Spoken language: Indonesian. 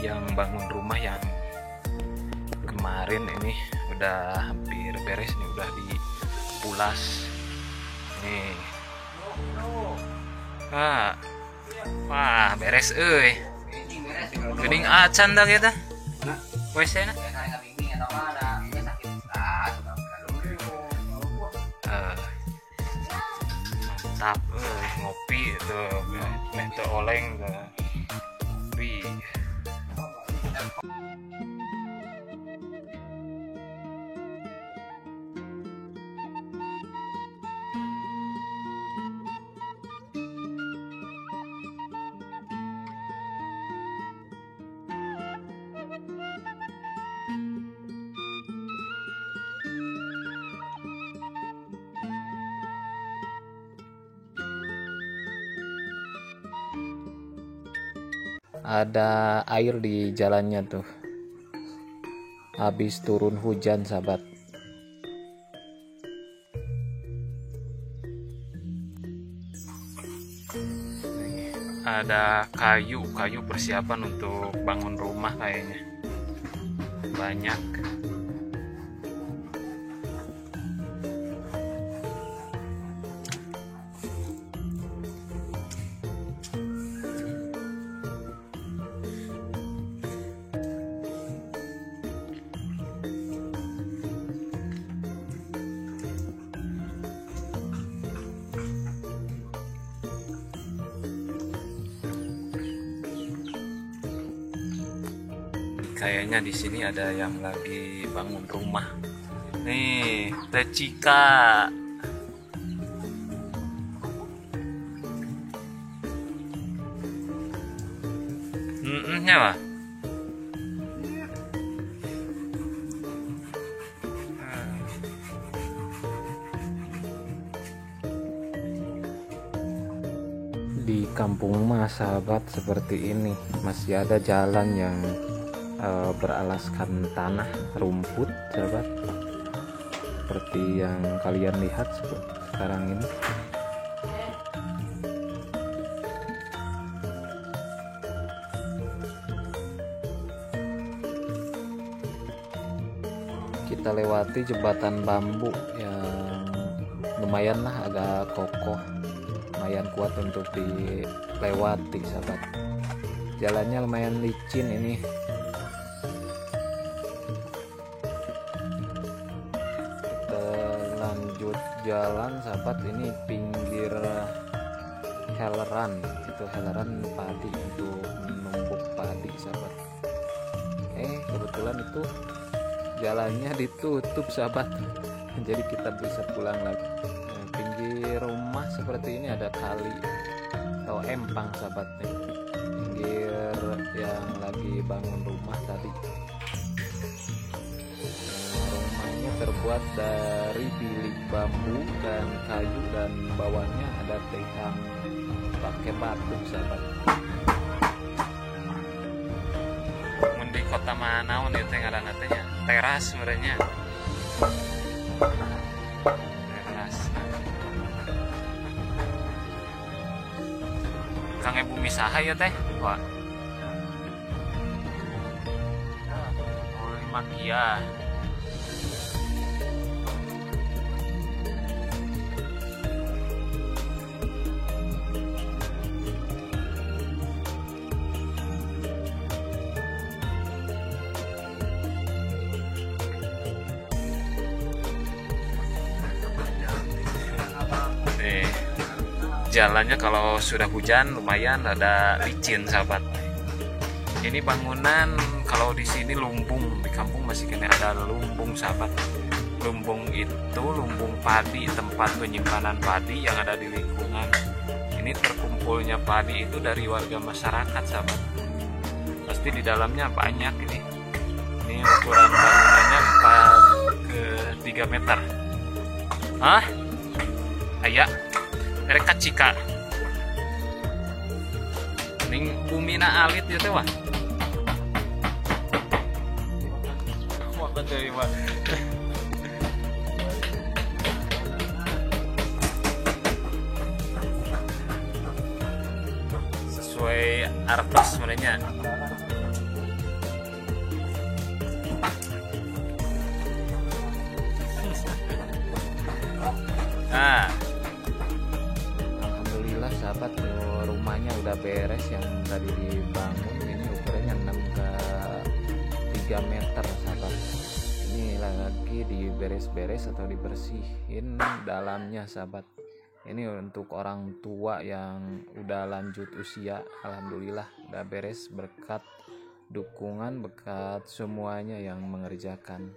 yang bangun rumah yang kemarin ini udah hampir beres nih, udah dipulas nih. Wah beres geuning acan dah kita wc na mantap ngopi tuh meh teu oleng tuh. Wih. Ada air di jalannya tuh, habis turun hujan sahabat. Ada kayu persiapan untuk bangun rumah kayaknya banyak. Kayaknya di sini ada yang lagi bangun rumah. Nih, Teh Cika. Ya, Pak. Di kampung mah sahabat seperti ini masih ada jalan yang beralaskan tanah rumput sahabat, seperti yang kalian lihat sekarang ini. Kita lewati jembatan bambu yang lumayan lah agak kokoh, lumayan kuat untuk dilewati sahabat. Jalannya lumayan licin ini. Lanjut jalan sahabat, ini pinggir heleran, itu heleran padi untuk menumbuk padi sahabat. Kebetulan itu jalannya ditutup sahabat, jadi kita bisa pulang lagi. Pinggir rumah seperti ini ada kali atau empang sahabat nih, pinggir yang lagi bangun rumah tadi. Rumahnya terbuat dari bilik bambu dan kayu, dan bawahnya ada tiang pakai batu sahabat. Di kota mana nih teh ngaranna teh teras sebenarnya. Teras. Kang Ibu misaha ya teh, Pak. Oh, makia. Jalannya kalau sudah hujan lumayan ada licin sahabat. Ini bangunan kalau di sini lumbung, di kampung masih kena ada lumbung sahabat. Lumbung itu lumbung padi, tempat penyimpanan padi yang ada di lingkungan. Ini terkumpulnya padi itu dari warga masyarakat sahabat. Pasti di dalamnya banyak ini. Ini ukuran bangunannya 4 ke 3 meter. Aya mereka Cika. Ning bumina alit ya teh wah. Wah betul wah. Sesuai artos sebenarnya. udah beres yang tadi dibangun. Ini ukurannya 6 ke 3 meter sahabat. Ini lagi diberes-beres atau dibersihin dalamnya sahabat. Ini untuk orang tua yang udah lanjut usia, alhamdulillah udah beres berkat dukungan, berkat semuanya yang mengerjakan.